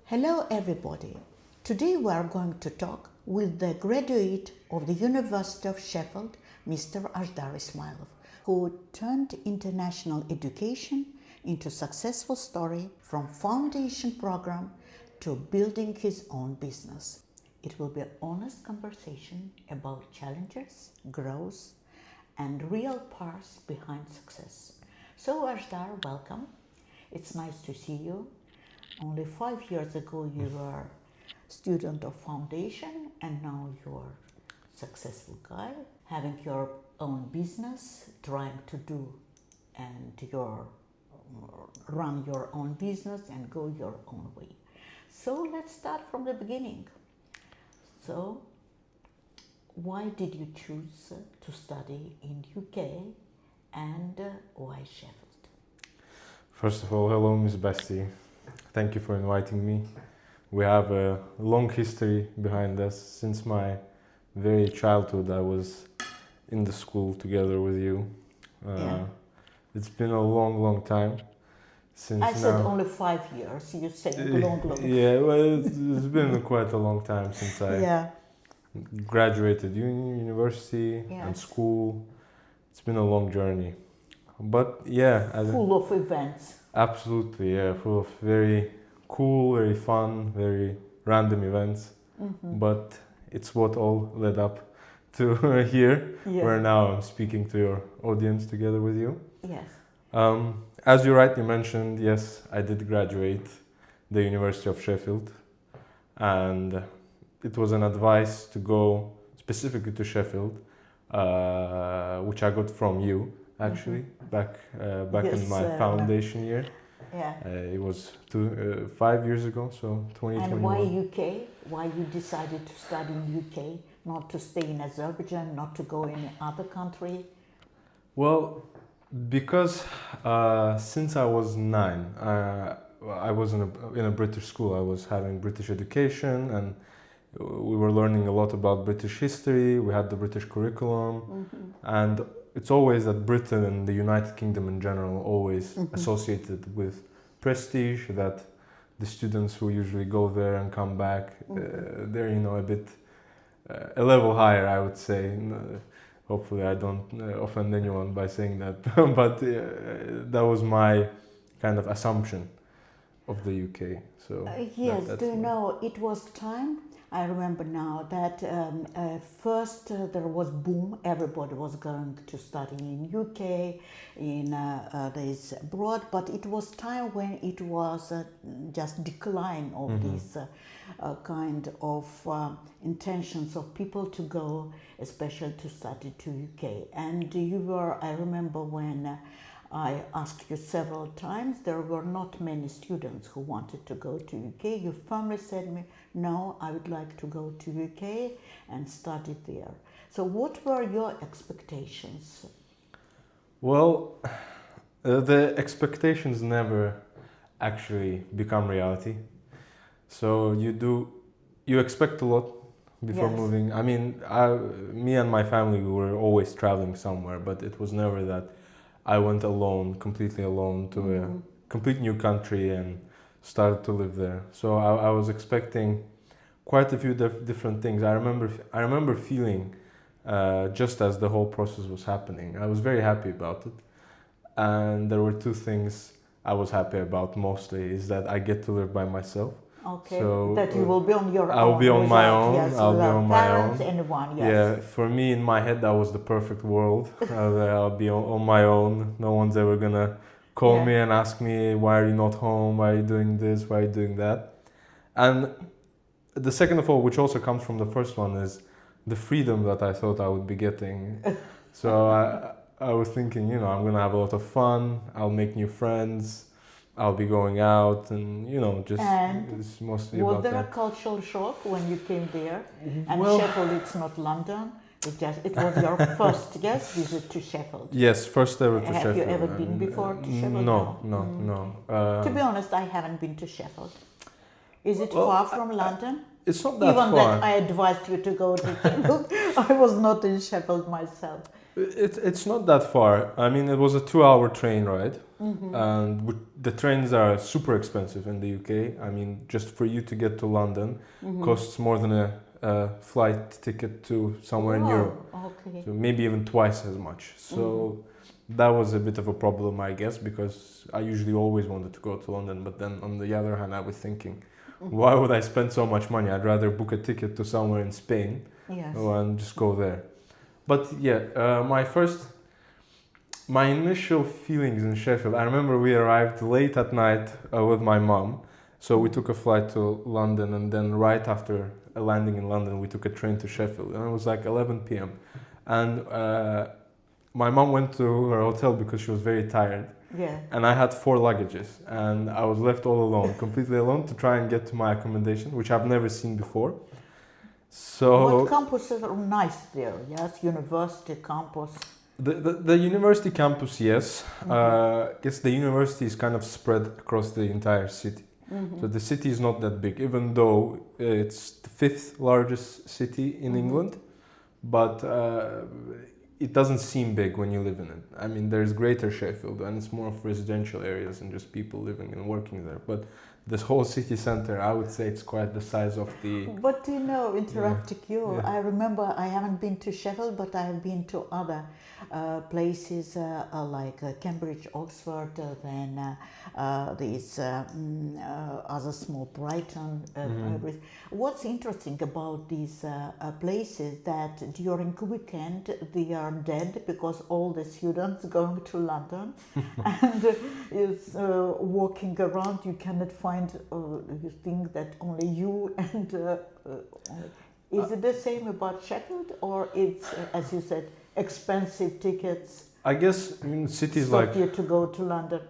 Hello everybody. Today we are going to talk with the graduate of the University of Sheffield, Mr. Ajdar Ismayilov, who turned international education into successful story from foundation program to building his own business. It will be an honest conversation about challenges, growth, and real paths behind success. So Ajdar, welcome. It's nice to see you. Only 5 years ago you were student of foundation and now you're successful guy, having your own business, trying to do and run your own business and go your own way. So let's start from the beginning. So why did you choose to study in UK and why Sheffield? First of all, hello Miss Bestie. Thank you for inviting me. We have a long history behind us. Since my very childhood, I was in the school together with you. It's been a long time. Since I said only 5 years. You said long. Yeah, well, it's been quite a long time since I graduated university and school. It's been a long journey. But yeah. Full of events. Absolutely, yeah. Full of very cool, very fun, very random events. Mm-hmm. But it's what all led up to here, where now I'm speaking to your audience together with you. Yes. As you rightly mentioned, yes, I did graduate the University of Sheffield. And it was an advice to go specifically to Sheffield, which I got from you, actually, back in my foundation year. Yeah. It was 5 years ago, so 2021. And why UK? Why you decided to study in UK, not to stay in Azerbaijan, not to go in other country? Well, because since I was 9, I was in a British school. I was having British education, and we were learning a lot about British history. We had the British curriculum, and it's always that Britain and the United Kingdom in general always associated with prestige, that the students who usually go there and come back, they're a bit a level higher, I would say. Hopefully I don't offend anyone by saying that, but that was my kind of assumption of the UK. So yes, do you know, it was time, I remember now, that first there was boom, everybody was going to study in UK, in this abroad, but it was time when it was just decline of this kind of intentions of people to go, especially to study to UK. And you were, I remember when I asked you several times, there were not many students who wanted to go to UK. You firmly said to me, no, I would like to go to UK and study there. So what were your expectations? Well, the expectations never actually become reality. So you expect a lot before moving. I mean, me and my family, we were always traveling somewhere, but it was never that I went alone, completely alone, to a complete new country and started to live there. So I was expecting quite a few different things. I remember feeling, just as the whole process was happening, I was very happy about it. And there were two things I was happy about mostly, is that I get to live by myself. Okay, so, that you will be on your own. I'll be on my own. Yes, I'll be on my own. Anyone, yes. Yeah, for me in my head that was the perfect world. I'll be on my own. No one's ever gonna call me and ask me, why are you not home? Why are you doing this? Why are you doing that? And the second of all, which also comes from the first one, is the freedom that I thought I would be getting. So I was thinking, I'm gonna have a lot of fun. I'll make new friends. I'll be going out and, it's mostly about that. Was there a cultural shock when you came there? And Sheffield, it's not London. It was your first visit to Sheffield. Yes, first ever to Sheffield. Have you ever been before to Sheffield? No. To be honest, I haven't been to Sheffield. Is it far from London? It's not that far. Even that I advised you to go to Sheffield, I was not in Sheffield myself. It's not that far. I mean, it was a 2-hour train ride. and the trains are super expensive in the UK. I mean, just for you to get to London costs more than a flight ticket to somewhere in Europe. Okay. So maybe even twice as much. So that was a bit of a problem, I guess, because I usually always wanted to go to London. But then on the other hand, I was thinking, why would I spend so much money? I'd rather book a ticket to somewhere in Spain and just go there. But yeah, my initial feelings in Sheffield, I remember we arrived late at night with my mom. So we took a flight to London, and then right after landing in London, we took a train to Sheffield. And it was like 11 p.m. And my mom went to her hotel because she was very tired. Yeah. And I had 4 luggages, and I was left all alone, completely alone, to try and get to my accommodation, which I've never seen before. So what campuses are nice there? Yes, university campus. The university campus, yes. I guess the university is kind of spread across the entire city. So the city is not that big, even though it's the 5th largest city in England, but it doesn't seem big when you live in it. I mean, there's Greater Sheffield, and it's more of residential areas and just people living and working there. But this whole city center, I would say it's quite the size of the... But interrupting you, I remember I haven't been to Sheffield, but I have been to other places like Cambridge, Oxford, then these other small Brighton. What's interesting about these places that during weekend they are dead because all the students going to London and is walking around. You cannot find you think that only you and is it the same about Sheffield, or it's as you said, expensive tickets? I guess cities stop like you to go to London.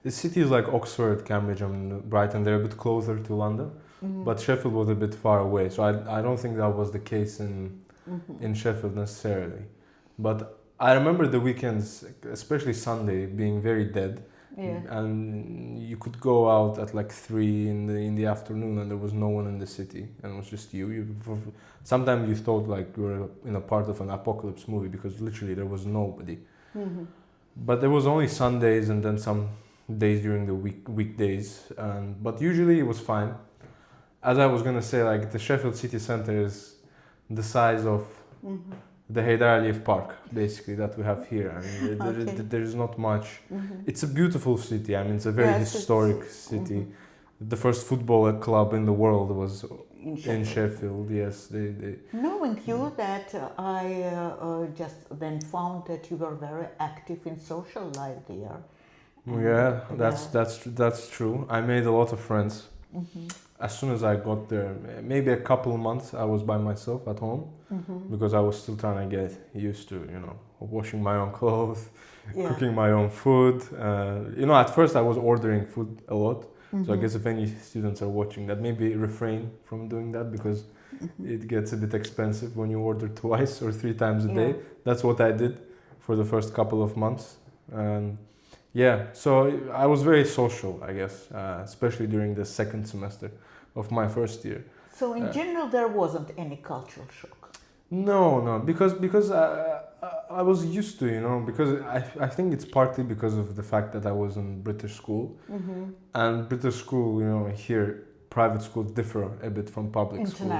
the cities like Oxford, Cambridge, and Brighton, they're a bit closer to London, but Sheffield was a bit far away. So I don't think that was the case in Sheffield necessarily. But I remember the weekends, especially Sunday, being very dead. Yeah. And you could go out at like 3 in the afternoon, and there was no one in the city, and it was just you. Sometimes you thought like you were in a part of an apocalypse movie, because literally there was nobody. But there was only Sundays and then some days during the weekdays, but usually it was fine. As I was gonna say, like the Sheffield city centre is the size of the Ajdar Park, basically, that we have here. I mean, there's not much. It's a beautiful city. I mean, it's a very historic city. The first football club in the world was in Sheffield. Yes, they. Knowing you, that I just then found that you were very active in social life there. Yeah, that's true. I made a lot of friends. As soon as I got there, maybe a couple of months, I was by myself at home because I was still trying to get used to, washing my own clothes, cooking my own food. At first I was ordering food a lot. So I guess if any students are watching that, maybe refrain from doing that, because it gets a bit expensive when you order twice or 3 times a day. That's what I did for the first couple of months. So I was very social, I guess, especially during the second semester of my first year. So in general, there wasn't any cultural shock? No, because I was used to, because I think it's partly because of the fact that I was in British school. And British school, here, private schools differ a bit from public schools.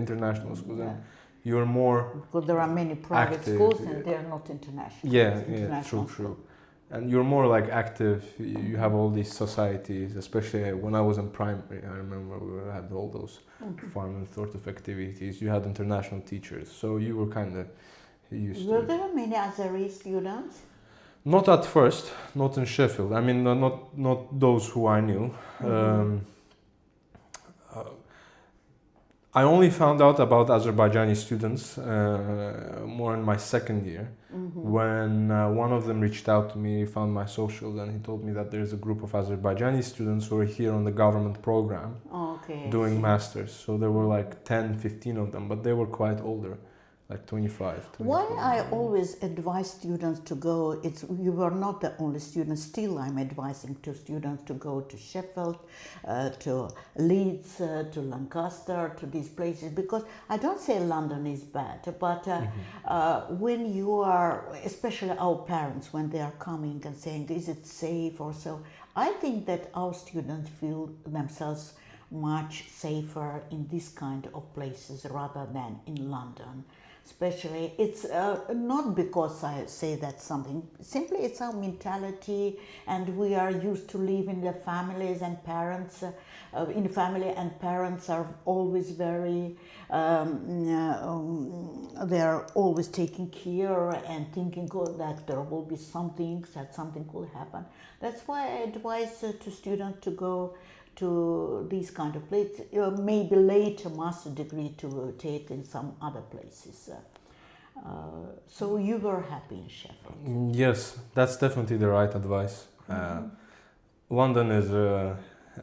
International schools. And you're more because there are many private active schools and they're not international. True. And you're more like active. You have all these societies, especially when I was in primary. I remember we had all those fun and sort of activities. You had international teachers, so you were kind of used to. Were there many Azeri students? Not at first, not in Sheffield. I mean, not those who I knew. I only found out about Azerbaijani students more in my second year, when one of them reached out to me, found my socials, and he told me that there's a group of Azerbaijani students who are here on the government program doing masters. So there were like 10, 15 of them, but they were quite older. like 25. Why 24. I always advise students to go, you are not the only student, still I'm advising to students to go to Sheffield, to Leeds, to Lancaster, to these places, because I don't say London is bad, but when you are, especially our parents, when they are coming and saying, is it safe or so, I think that our students feel themselves much safer in this kind of places rather than in London. Especially, it's not because I say that something, simply it's our mentality, and we are used to live in the families and parents, in family, and parents are always very, they are always taking care and thinking, oh, that there will be something, that something could happen. That's why I advise to students to go to these kind of places, maybe later master degree to take in some other places. So you were happy in Sheffield? Yes, that's definitely the right advice. London is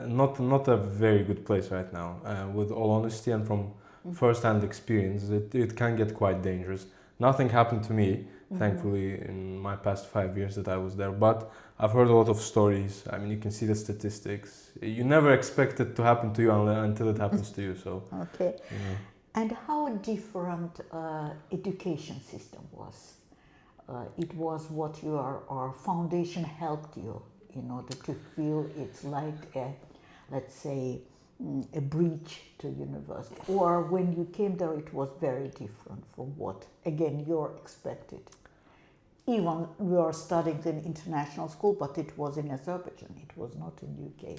not a very good place right now. With all honesty and from first-hand experience, it can get quite dangerous. Nothing happened to me, thankfully, in my past 5 years that I was there. But I've heard a lot of stories. I mean, you can see the statistics. You never expect it to happen to you until it happens to you. So, okay. And how different education system was? It was what our foundation helped you in order to feel it's like a, let's say, a bridge to university, or when you came there it was very different from what again you're expected. Even we are studying in international school, but it was in Azerbaijan, it was not in UK.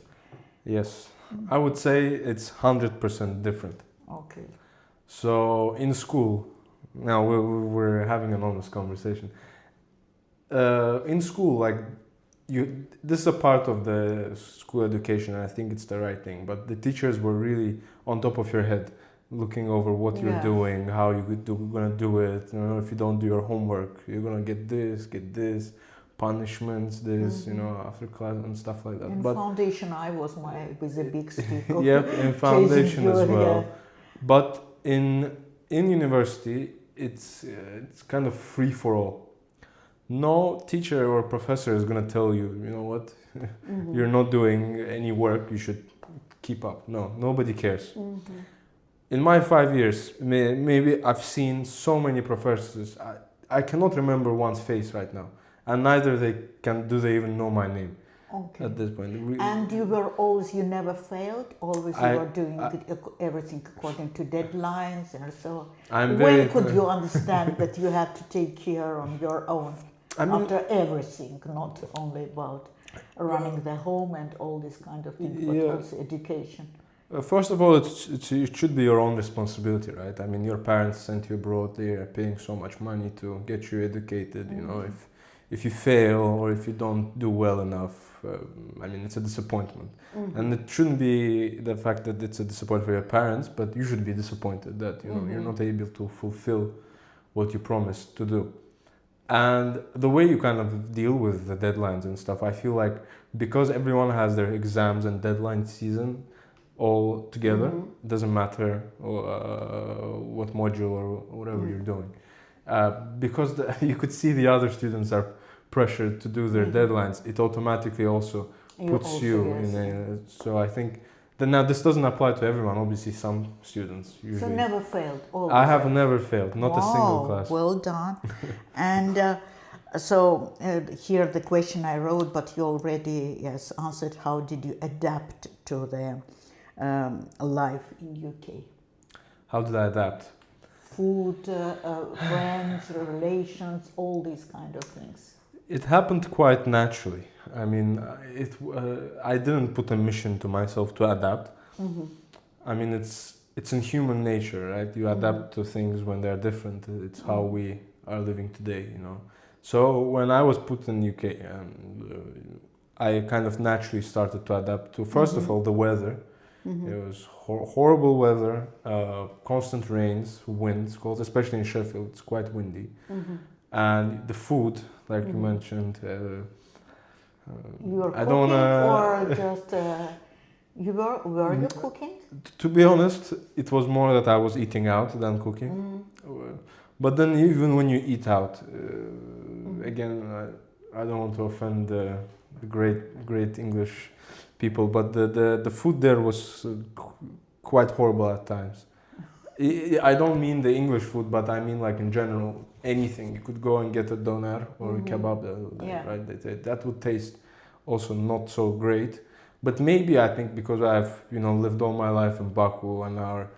Yes, I would say it's 100% different. Okay. So in school, now we're having an honest conversation. In school, like this is a part of the school education, and I think it's the right thing. But the teachers were really on top of your head, looking over what you're doing, how you're gonna do it. You know, if you don't do your homework, you're gonna get this, punishments, this, you know, after class and stuff like that. In but foundation, I was a big stick. Yep, in foundation as well. But in university, it's kind of free for all. No teacher or professor is gonna tell you, you know what, you're not doing any work, you should keep up. No, nobody cares. In my 5 years, maybe I've seen so many professors. I cannot remember one's face right now, and neither do they even know my name. Okay. At this point. And you never failed? Always you were doing everything according to deadlines and so. When could you understand that you have to take care on your own after everything, not only about running the home and all this kind of things, but also education? First of all, it should be your own responsibility, right? I mean, your parents sent you abroad, they are paying so much money to get you educated, you know, if you fail or if you don't do well enough, I mean, it's a disappointment. And it shouldn't be the fact that it's a disappointment for your parents, but you should be disappointed that, you know, you're not able to fulfill what you promised to do. And the way you kind of deal with the deadlines and stuff, I feel like because everyone has their exams and deadline season all together, it doesn't matter what module or whatever you're doing. Because you could see the other students are pressured to do their deadlines, it automatically also puts you in a... So I think that now this doesn't apply to everyone, obviously some students usually... So never failed? Always. I have never failed, not a single class. Well done. And so here the question I wrote, but you already answered, how did you adapt to the life in UK? How did I adapt? Food, friends, relations, all these kind of things. It happened quite naturally. I mean, I didn't put a mission to myself to adapt. I mean, it's in human nature, right? You adapt to things when they're different. It's how we are living today, you know. So when I was put in UK, I kind of naturally started to adapt to, first of all, the weather. It was horrible weather, constant rains, winds, colds, especially in Sheffield, it's quite windy. And the food, like you mentioned, you were cooking or just, were you cooking? To be honest, it was more that I was eating out than cooking. But then even when you eat out, again, I don't want to offend the great English people, but the food there was quite horrible at times. I don't mean the English food, but I mean like in general, anything. You could go and get a doner or a kebab, right? That would taste also not so great. But maybe I think because I've lived all my life in Baku and our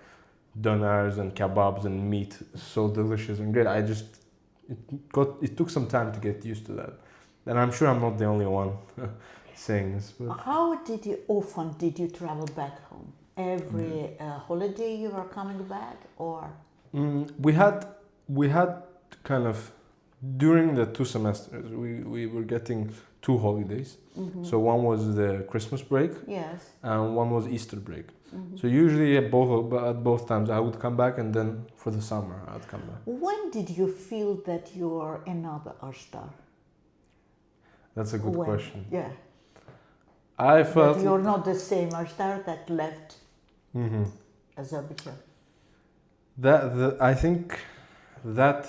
doners and kebabs and meat so delicious and great. It took some time to get used to that, and I'm sure I'm not the only one saying this. But How often did you travel back home? Every holiday you were coming back, or? We had kind of during the 2 semesters we were getting 2 holidays. So one was the Christmas break, Yes. and one was Easter break. So usually at both times I would come back, and then for the summer I would come back. When did you feel that you're another Ajdar? That's a good question. Yeah. I felt That you're not the same Ajdar that left Mhm. Azerbaijan. I think that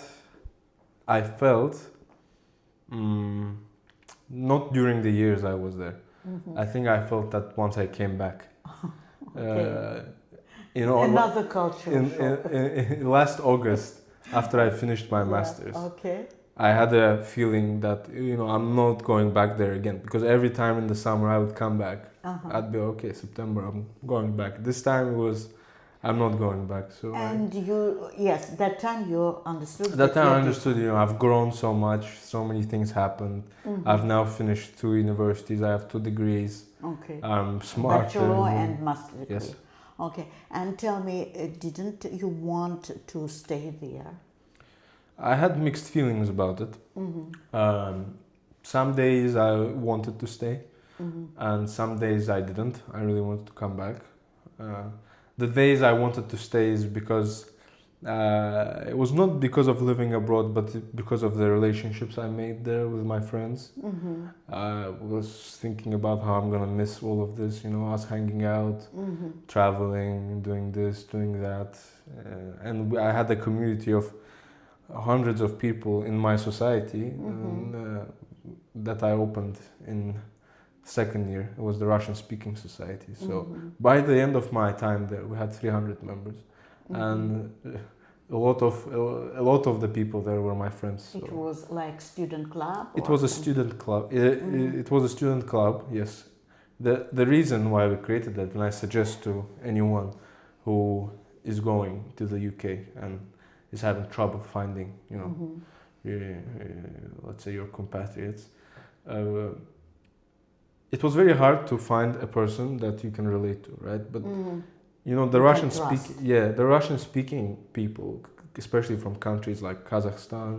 I felt not during the years I was there. I think I felt that once I came back. Another culture. In last August, after I finished my masters, Okay. I had a feeling that I'm not going back there again, because every time in the summer I would come back, I'd be okay. September, I'm going back. This time it was, I'm not going back. So And that time you understood. that time I understood. I've grown so much. So many things happened. I've now finished 2 universities. I have 2 degrees. Okay. I'm smarter. Bachelor and master degree. Yes. Okay. And tell me, didn't you want to stay there? I had mixed feelings about it. Some days I wanted to stay, and some days I didn't. I really wanted to come back. The days I wanted to stay is because it was not because of living abroad, but because of the relationships I made there with my friends. I was thinking about how I'm gonna miss all of this, us hanging out, traveling, doing this, doing that, and I had a community of hundreds of people in my society that I opened in second year. It was the Russian speaking society. So by the end of my time there, we had 300 members, and a lot of the people there were my friends. So. It was like student club? It was a student club. It was a student club, yes. The reason why we created that, and I suggest to anyone who is going to the UK and is having trouble finding, let's say your compatriots. It was very hard to find a person that you can relate to, right? But the Russian speaking people, especially from countries like Kazakhstan,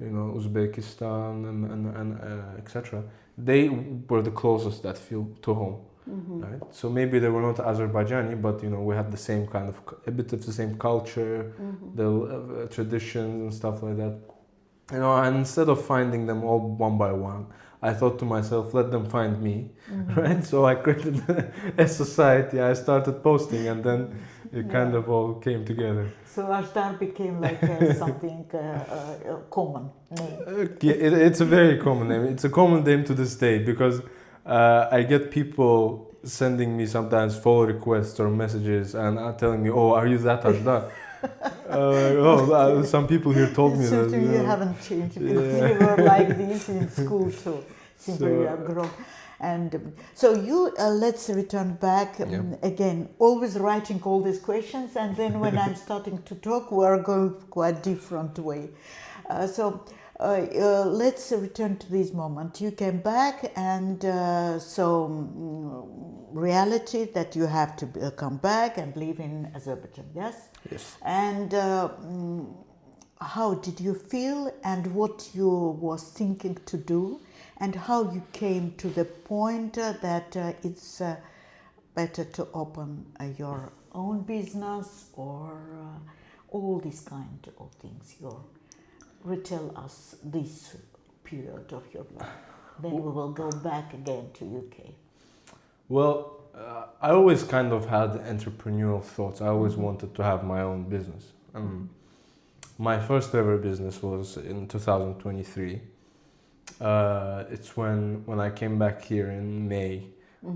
Uzbekistan, and etc. They were the closest that feel to home. Right? So maybe they were not Azerbaijani, but we had the same kind of a bit of the same culture, the traditions and stuff like that. And instead of finding them all one by one, I thought to myself, let them find me, right? So I created a society. I started posting, and then it kind of all came together. So Ajdar became like something common name. It's a very common name. It's a common name to this day, because I get people sending me sometimes follow requests or messages and telling me, "Oh, are you that Ajdar?" Some people here told me that. You haven't changed, because you were like this in school too. Simply you have grown. And so let's return back again. Always writing all these questions, and then when I'm starting to talk, we're going quite different way. Let's return to this moment. You came back, and reality that you have to come back and live in Azerbaijan, yes? Yes. And how did you feel, and what you was thinking to do, and how you came to the point that it's better to open your own business, or all these kind of things? Retell us this period of your life. Then we will go back again to UK. Well, I always kind of had entrepreneurial thoughts. I always wanted to have my own business. My first ever business was in 2023. It's when I came back here in May.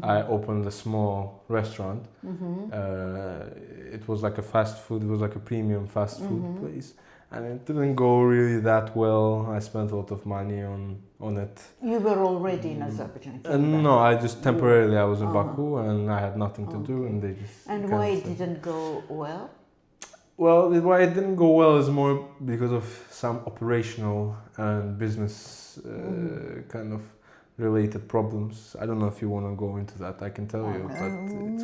I opened a small restaurant. It was like a fast food. It was like a premium fast food place, and it didn't go really that well. I spent a lot of money on it. You were already in Azerbaijan. Came back. No, I just temporarily I was in Baku and I had nothing to do, and they just. And why it didn't go well? Well, why it didn't go well is more because of some operational and business kind of related problems. I don't know if you want to go into that. I can tell you. But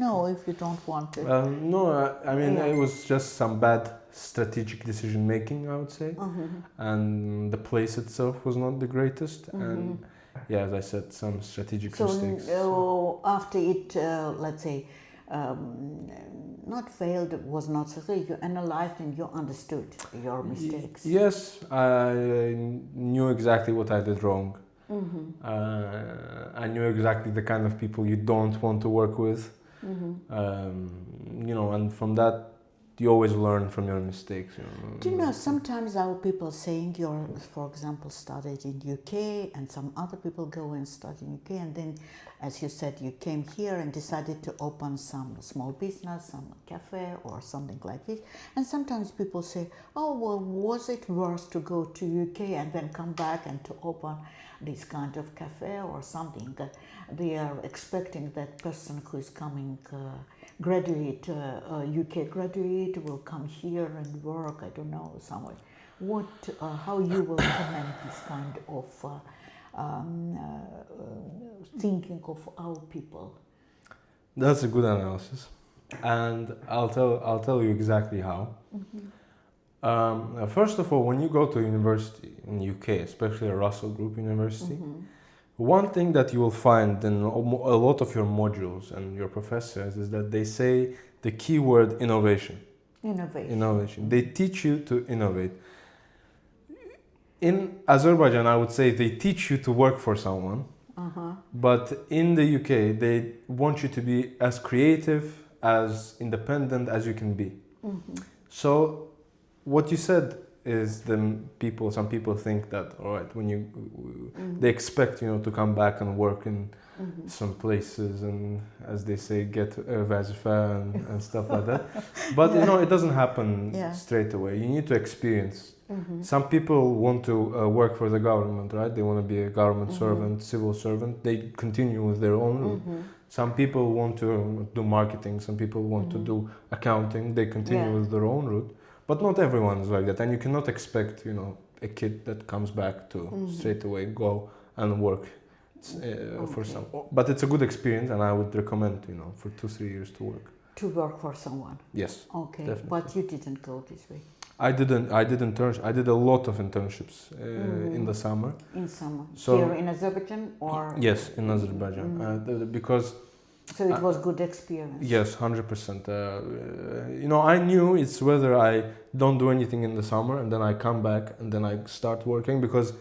no, if you don't want to. No, I mean it was just some bad strategic decision making, I would say, and the place itself was not the greatest. And yeah, as I said, some strategic mistakes. So after it, let's say. Not failed, was not successful. You analyzed and you understood your mistakes. Yes, I knew exactly what I did wrong. I knew exactly the kind of people you don't want to work with. And from that, you always learn from your mistakes. Do you know, sometimes our people saying you're, for example, studied in UK, and some other people go and study in UK, and then, as you said, you came here and decided to open some small business, some cafe or something like this. And sometimes people say, oh, well, was it worse to go to UK and then come back and to open this kind of cafe or something? That they are expecting that person who is coming graduate, UK graduate, will come here and work, I don't know, somewhere. How you will comment this kind of thinking of our people? That's a good analysis, and I'll tell you exactly how. First of all, when you go to university in UK, especially a Russell Group university, one thing that you will find in a lot of your modules and your professors is that they say the keyword innovation. Innovation. They teach you to innovate. In Azerbaijan, I would say they teach you to work for someone, but in the UK, they want you to be as creative, as independent as you can be. So, what you said is some people think that, all right, when they expect to come back and work in some places and, as they say, get vazifa and stuff like that. But it doesn't happen straight away. You need to experience. Some people want to work for the government, right? They want to be a government servant, civil servant. They continue with their own route. Some people want to do marketing. Some people want to do accounting. They continue with their own route. But not everyone is like that, and you cannot expect, a kid that comes back to straight away go and work for some. But it's a good experience, and I would recommend, for 2-3 years to work. To work for someone. Yes. Okay, definitely. but you didn't go this way. I did internships. I did a lot of internships in the summer. In summer. So, here in Azerbaijan or? Yes, in Azerbaijan, because. So it was good experience. Yes, 100%. I knew it's whether I don't do anything in the summer and then I come back and then I start working, because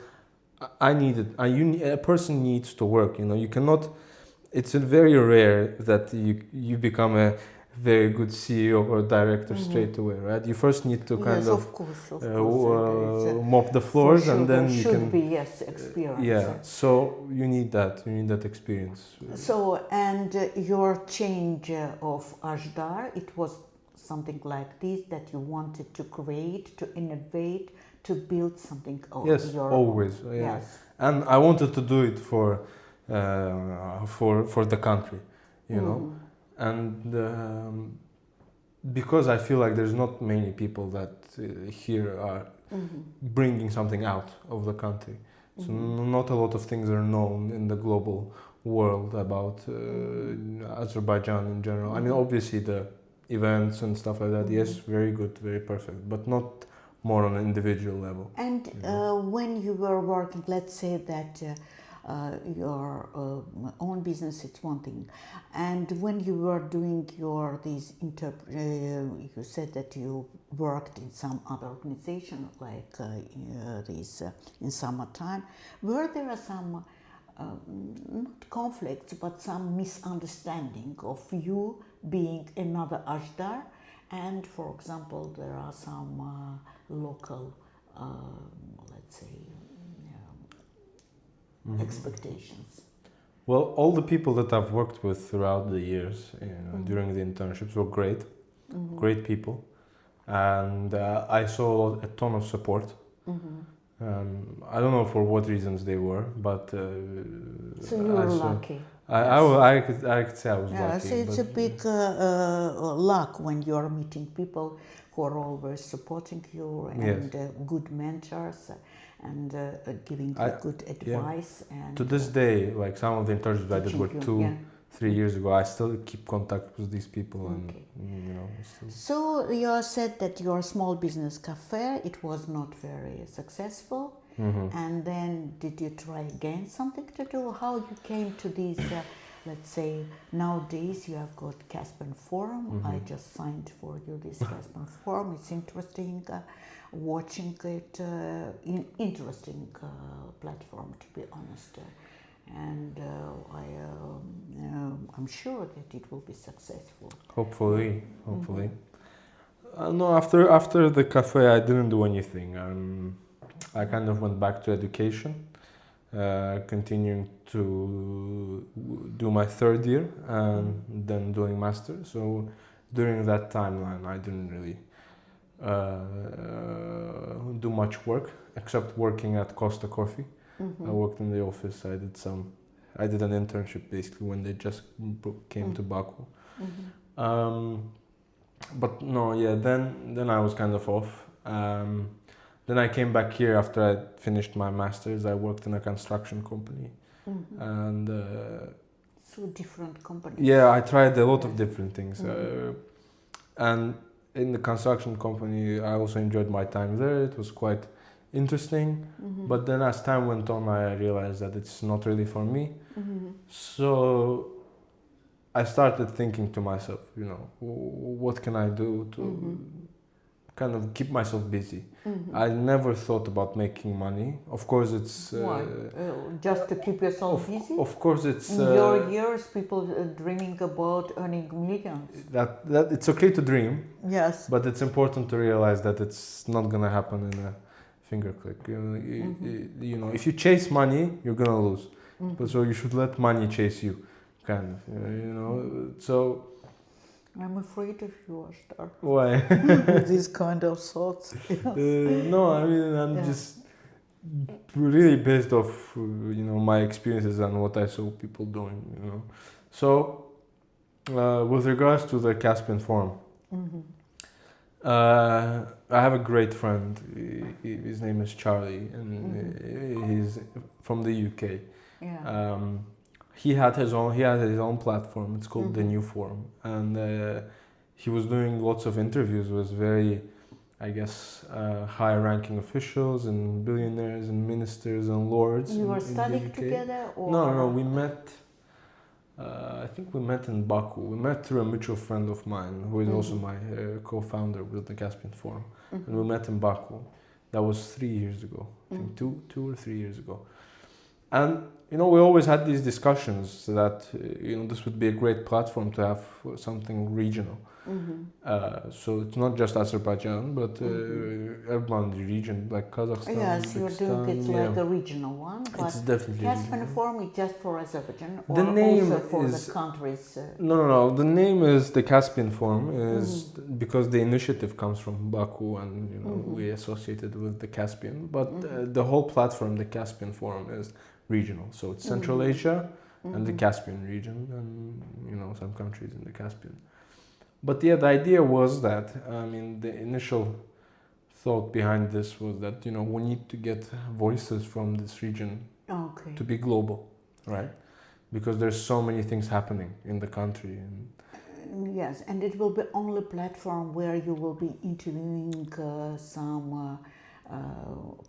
a person needs to work. You cannot. It's very rare that you become a very good CEO or director straight away, right? You first need to kind of course, mop the floors, and then you should be experience. Yeah, so you need that experience. So, and your change of Ajdar, it was something like this, that you wanted to create, to innovate, to build something. Yes, always. Yes, and I wanted to do it for the country, and because I feel like there's not many people that here are bringing something out of the country. So not a lot of things are known in the global world about Azerbaijan in general. I mean, obviously the events and stuff like that, yes, very good, very perfect, but not more on an individual level. And when you were working, let's say that your own business, it's one thing, and when you were doing you said that you worked in some other organization like in summertime, were there some not conflicts but some misunderstanding of you being another Ajdar And for example, there are some local, let's say, expectations. Well, all the people that I've worked with throughout the years, during the internships, were great, great people, and I saw a ton of support. I don't know for what reasons they were, but So you were lucky. I could say I was Yeah, lucky. so it's a big luck when you are meeting people who are always supporting you and good mentors and giving you good advice. And to this day, like some of the internships I did were 3 years ago. I still keep contact with these people, and So you said that your small business cafe, it was not very successful. And then did you try again something to do? How you came to these, let's say, nowadays you have got Caspian Forum. I just signed for you this Caspian Forum. It's interesting watching it, interesting platform, to be honest. And I'm sure that it will be successful. Hopefully. No, after the cafe, I didn't do anything. I kind of went back to education, continuing to do my third year and then doing master. So during that timeline, I didn't really do much work except working at Costa Coffee. I worked in the office. I did an internship basically when they just came to Baku. But no, then I was kind of off. Then I came back here after I finished my master's. I worked in a construction company, and so different companies. Yeah, I tried a lot of different things, and in the construction company, I also enjoyed my time there. It was quite interesting, but then as time went on, I realized that it's not really for me. So I started thinking to myself, what can I do to kind of keep myself busy. I never thought about making money. Of course, it's why? Just to keep yourself busy. Of course, it's in your years, people dreaming about earning millions. That it's okay to dream. Yes. But it's important to realize that it's not gonna happen in a finger click. If you chase money, you're gonna lose. But so you should let money chase you, kind of. So. I'm afraid of you, Ajdar. Why? With these kind of thoughts. No, I mean, I'm just really based off, my experiences and what I saw people doing, So, with regards to the Caspian Forum, I have a great friend. His name is Charlie, and he's from the UK. Yeah. He had his own platform. It's called the New Forum, and he was doing lots of interviews with very, I guess, high-ranking officials and billionaires and ministers and lords. You were studying together, or no, we met. I think we met in Baku. We met through a mutual friend of mine, who is also my co-founder with the Caspian Forum, and we met in Baku. That was 3 years ago. I think 2 or 3 years ago, and. We always had these discussions that, this would be a great platform to have something regional. So it's not just Azerbaijan, but everyone in the region, like Kazakhstan. Yes, you're doing it like a regional one. But it's definitely Caspian Forum is just for Azerbaijan, or the name also for is, the countries? No. The name is the Caspian Forum is because the initiative comes from Baku, and we associated with the Caspian. But the whole platform, the Caspian Forum, is regional. So it's Central Asia and the Caspian region, and some countries in the Caspian. But the idea was that, the initial thought behind this was that, we need to get voices from this region to be global, right? Because there's so many things happening in the country. Yes, and it will be only platform where you will be interviewing some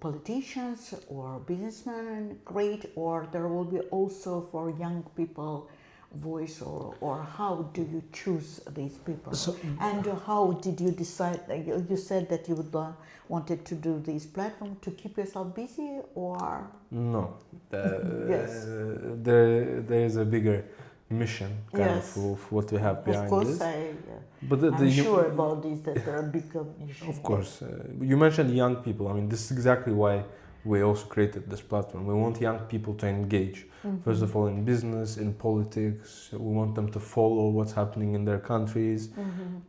politicians or businessmen, great, or there will be also for young people voice, or how do you choose these people? And how did you decide? You said that you would wanted to do this platform to keep yourself busy, or no? Yes. There is a bigger mission kind Yes. of what we have Of behind course, this. But the I'm hu- sure about this, that there are big mission. Of course, you mentioned young people. I mean, this is exactly why we also created this platform. We want young people to engage. First of all, in business, in politics. We want them to follow what's happening in their countries.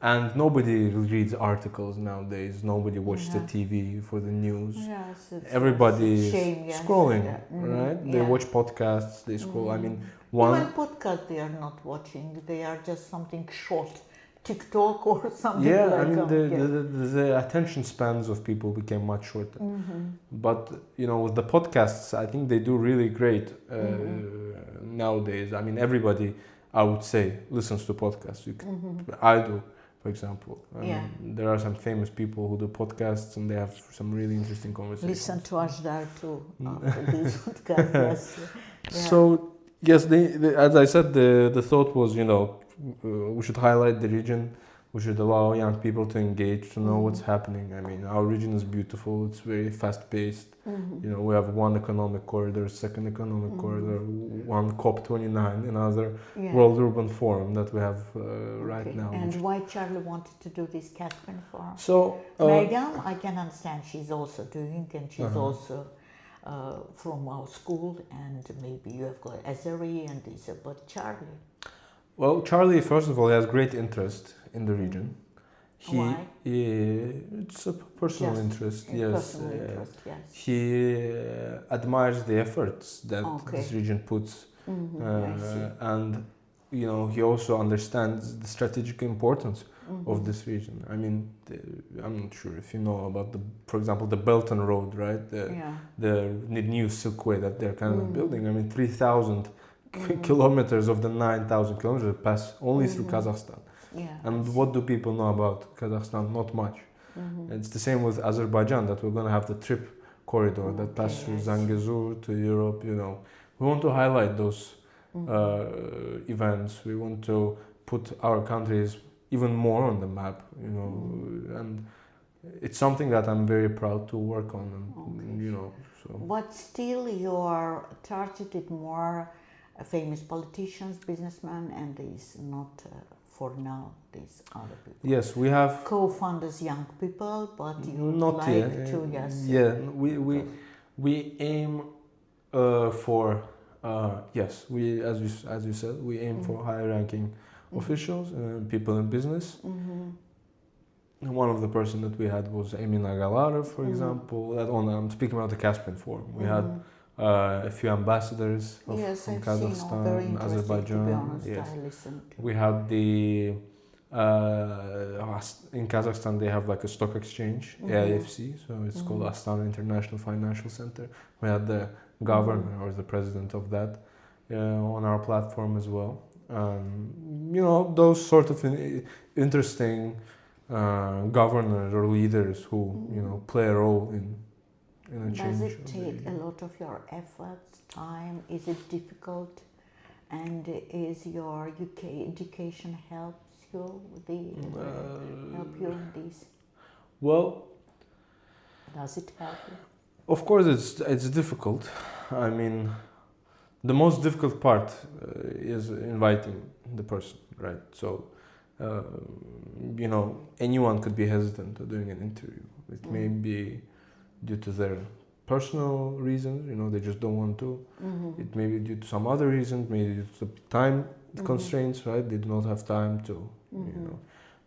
And nobody reads articles nowadays. Nobody watches the TV for the news. Yes, Everybody it's is shame, yes. scrolling, Yeah. right? They watch podcasts. They scroll. I mean, Even podcast they are not watching. They are just something short, TikTok or something yeah, like I mean that. the attention spans of people became much shorter. But with the podcasts, I think they do really great nowadays. I mean, everybody, I would say, listens to podcasts. I do, for example. There are some famous people who do podcasts, and they have some really interesting conversations. Listen to Ajdar too after this podcast. Yes. Yeah. So yes, as I said, the thought was, we should highlight the region. We should allow young people to engage, to know what's happening. I mean, our region is beautiful. It's very fast-paced. We have one economic corridor, second economic corridor, one COP29, another World Urban Forum that we have right now. And why Charlie wanted to do this Caspian Forum? So Megan, I can understand she's also doing, and she's also from our school, and maybe you have got Azari and this, but Charlie. Well, Charlie, first of all, has great interest in the region. Why? It's a personal interest, yes. Personal interest, yes. He admires the efforts that this region puts, and he also understands the strategic importance of this region. I mean, I'm not sure if you know about for example, the Belt and Road, right? The new Silkway that they're kind of building. I mean, 3,000 kilometers of the 9,000 kilometers pass only through Kazakhstan. And what do people know about Kazakhstan? Not much. It's the same with Azerbaijan, that we're going to have the trip corridor that passes through Zangezur to Europe. We want to highlight those events. We want to put our countries even more on the map. And it's something that I'm very proud to work on. And, so. But still, you are targeted more famous politicians, businessmen, and these not for now these other people. Yes, we have co-founders, young people, but you not like yet. to We aim for as you said, we aim for higher ranking officials, people in business. And one of the person that we had was Emina Galarov, for example. I'm speaking about the Caspian Forum. We had a few ambassadors from Kazakhstan, Azerbaijan. To be honest, yes. I listened. We had in Kazakhstan they have like a stock exchange, AIFC, so it's called Astana International Financial Center. We had the governor or the president of that on our platform as well. Those sort of interesting governors or leaders who play a role in a change. Does it take a lot of your efforts, time? Is it difficult? And is your UK education helps you help you in this? Well, does it help you? Of course, it's difficult. I mean, the most difficult part is inviting the person, right? So, anyone could be hesitant to doing an interview. It may be due to their personal reasons, they just don't want to. It may be due to some other reasons, maybe due to time constraints, right? They do not have time to,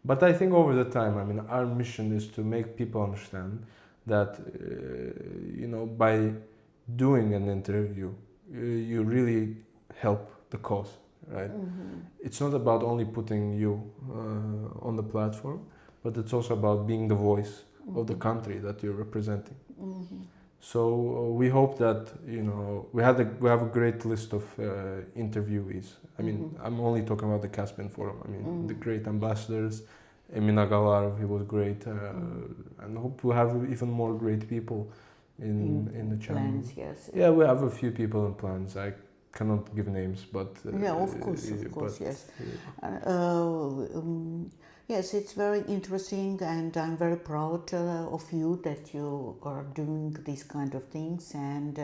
But I think over the time, I mean, our mission is to make people understand that, by doing an interview, you really help the cause, right? It's not about only putting you on the platform, but it's also about being the voice of the country that you're representing. So we hope that we have a great list of interviewees. I mean, I'm only talking about the Caspian Forum. I mean, the great ambassadors. Emina Galarov, he was great, and hope we'll have even more great people in the channel. Plans, yes. Yeah, we have a few people in plans. I cannot give names, but of course, yes. Yes, it's very interesting, and I'm very proud of you that you are doing these kind of things. And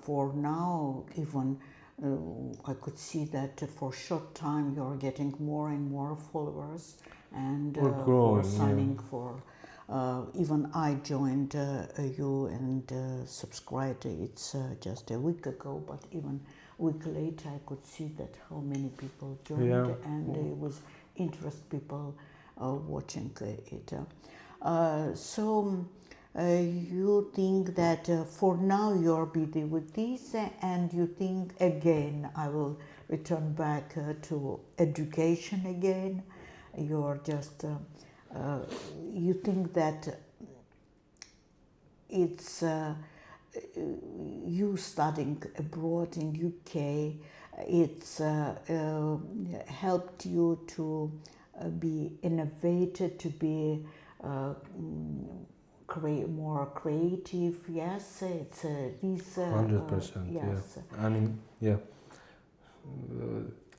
for now, even I could see that for a short time you're getting more and more followers, and We're growing, were signing for. Even I joined you and subscribed. It's just a week ago, but even a week later, I could see that how many people joined, Yeah. and it was interest people watching it. So you think that for now you're busy with this, and you think again I will return back to education again. You're just you think that it's you studying abroad in UK, it's helped you to be innovative, to be more creative. Yes, it's this. 100%. Yes. Yeah. I mean, yeah.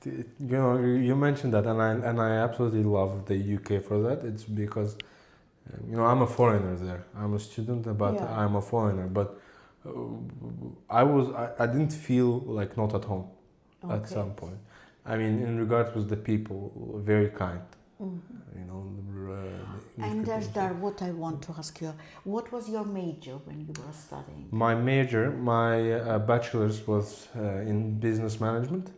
You know, you mentioned that, and I absolutely love the UK for that. It's because, you know, I'm a foreigner there. I'm a student, but Yeah. I'm a foreigner. But I didn't feel like not at home at some point. I mean, in regards with the people, very kind. You know, the English And people. Ajdar, what I want to ask you, what was your major when you were studying? My major, my bachelor's was in business management,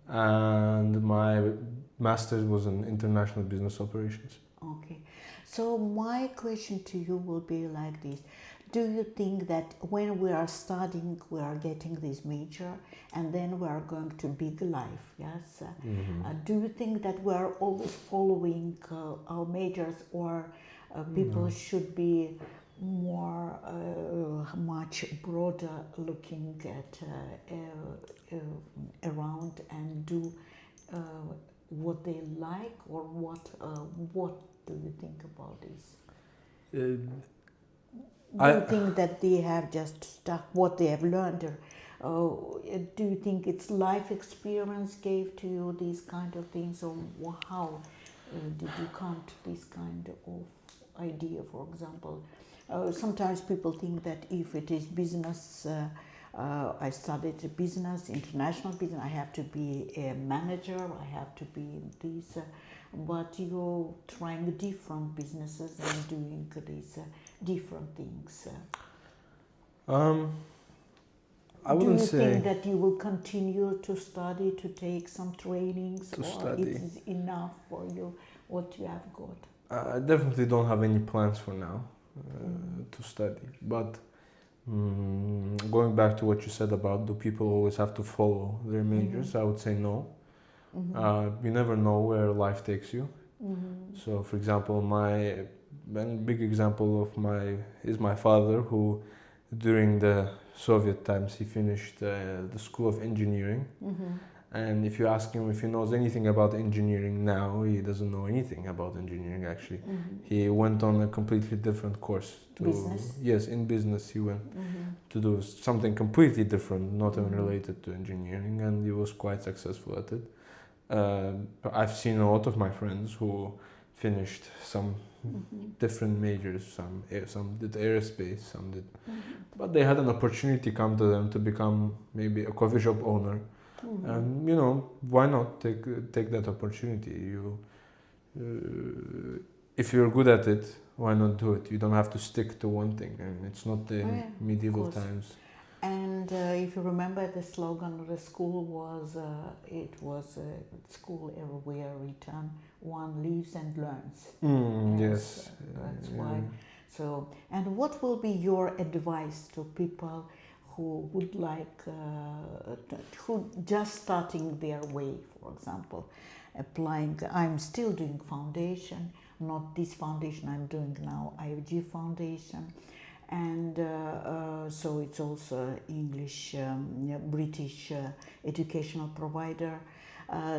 and my master's was in international business operations. Okay. So my question to you will be like this. Do you think that when we are studying, we are getting this major, and then we are going to big life, yes? Do you think that we are always following our majors, or people should be more, much broader looking at around and do what they like, or what do you think about this? Do you think that they have just stuck what they have learned, or do you think it's life experience gave to you these kind of things, or how did you come to this kind of idea? For example, sometimes people think that if it is business, I studied business, international business, I have to be a manager, I have to be this, but you're trying different businesses and doing these different things. I wouldn't Do you say think that you will continue to study, to take some trainings, to or study. it is enough for you what you have got? I definitely don't have any plans for now to study. But going back to what you said about do people always have to follow their majors, I would say no. You never know where life takes you. So, for example, one big example of my father, who during the Soviet times he finished the School of Engineering. And if you ask him if he knows anything about engineering now, he doesn't know anything about engineering actually. He went on a completely different course to Business? Yes, in business he went to do something completely different, not even related to engineering, and he was quite successful at it. I've seen a lot of my friends who finished some different majors. Some did aerospace, some did, but they had an opportunity come to them to become maybe a coffee shop owner. And you know, why not take that opportunity? If you're good at it, why not do it? You don't have to stick to one thing. I mean, it's not the medieval times. And if you remember, the slogan of the school was, it was school everywhere return, one lives and learns. Yes. That's why. So, and what will be your advice to people who would like, who just starting their way, for example, applying, I'm still doing foundation, not this foundation I'm doing now, IFG foundation, and so it's also English, British educational provider.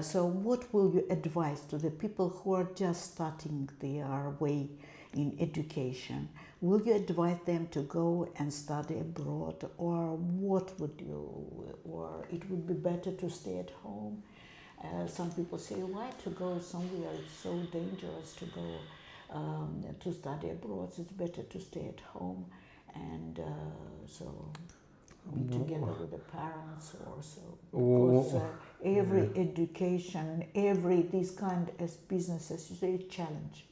So what will you advise to the people who are just starting their way in education? Will you advise them to go and study abroad, or what would you, or it would be better to stay at home? Some people say, why to go somewhere? It's so dangerous to go to study abroad. It's better to stay at home. And so be together with the parents also. Oh, Because every education, every this kind of business, as you say, challenge.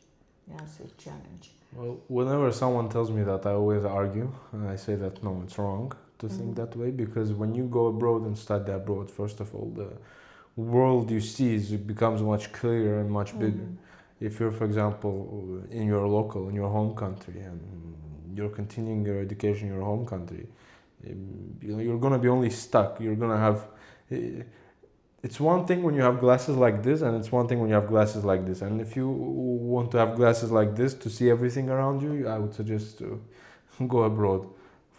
Yes, a challenge. well, whenever someone tells me that, I always argue, and I say that no, it's wrong to think that way, because when you go abroad and study abroad, first of all, the world you see it becomes much clearer and much bigger. If you're, for example, in your local, in your home country, and you're continuing your education in your home country, you're gonna be only stuck. You're gonna have. It's one thing when you have glasses like this, and it's one thing when you have glasses like this. And if you want to have glasses like this to see everything around you, I would suggest to go abroad,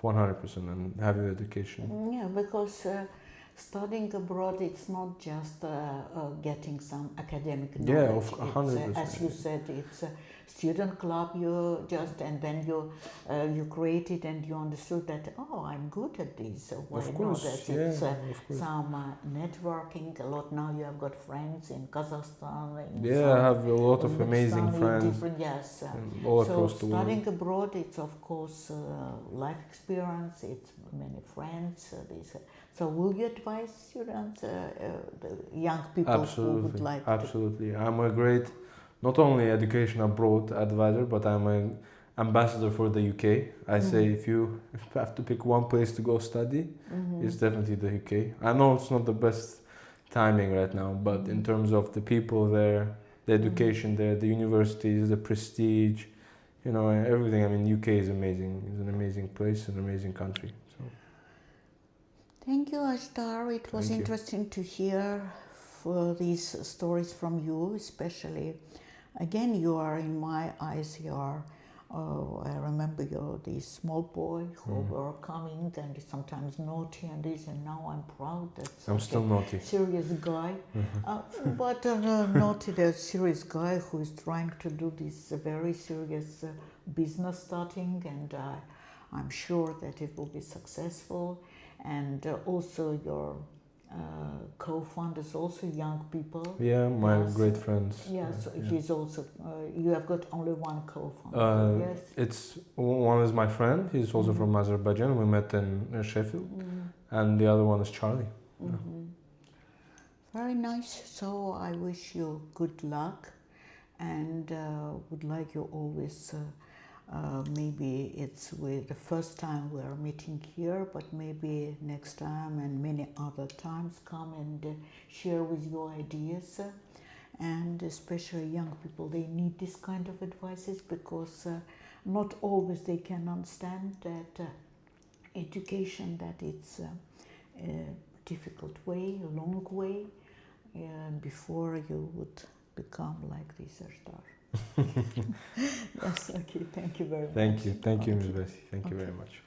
100%, and have your education. Yeah, because studying abroad, it's not just getting some academic knowledge. Yeah, of 100%. As you said, it's a student club. You just and then you create it and you understood that I'm good at this. So why Of course, not? yeah, It's of course. some networking. A lot now. You have got friends in Kazakhstan. In Yeah, I have a lot of amazing Uzbekistan, friends different, yes. all So across the world. studying abroad, it's of course life experience. It's many friends. So will you advise students, the young people who would like Absolutely. I'm a great, not only education abroad advisor, but I'm an ambassador for the UK. I say if you have to pick one place to go study, it's definitely the UK. I know it's not the best timing right now, but in terms of the people there, the education there, the universities, the prestige, everything. I mean, UK is amazing. It's an amazing place, an amazing country. So. Thank you, Ajdar. It was interesting to hear for these stories from you, especially. Again, you are in my eyes. You are. I remember you're the small boy who were coming and sometimes naughty and this, and now I'm proud that I'm still naughty. Serious guy, but not the serious guy who is trying to do this very serious business starting, and I'm sure that it will be successful. And also your co-founders, also young people. Yeah, my Yes. great friends. Yes, he's also. You have got only one co-founder. Yes. It's one is my friend. He's also from Azerbaijan. We met in Sheffield, and the other one is Charlie. Yeah. Very nice. So I wish you good luck, and would like you always. Maybe it's the first time we are meeting here, but maybe next time and many other times come and share with you ideas. And especially young people, they need this kind of advices because not always they can understand that education, that it's a difficult way, a long way, before you would become like this Ajdar. Yes, okay, thank you very much. Thank you, Ms. Bessie. Thank you very much.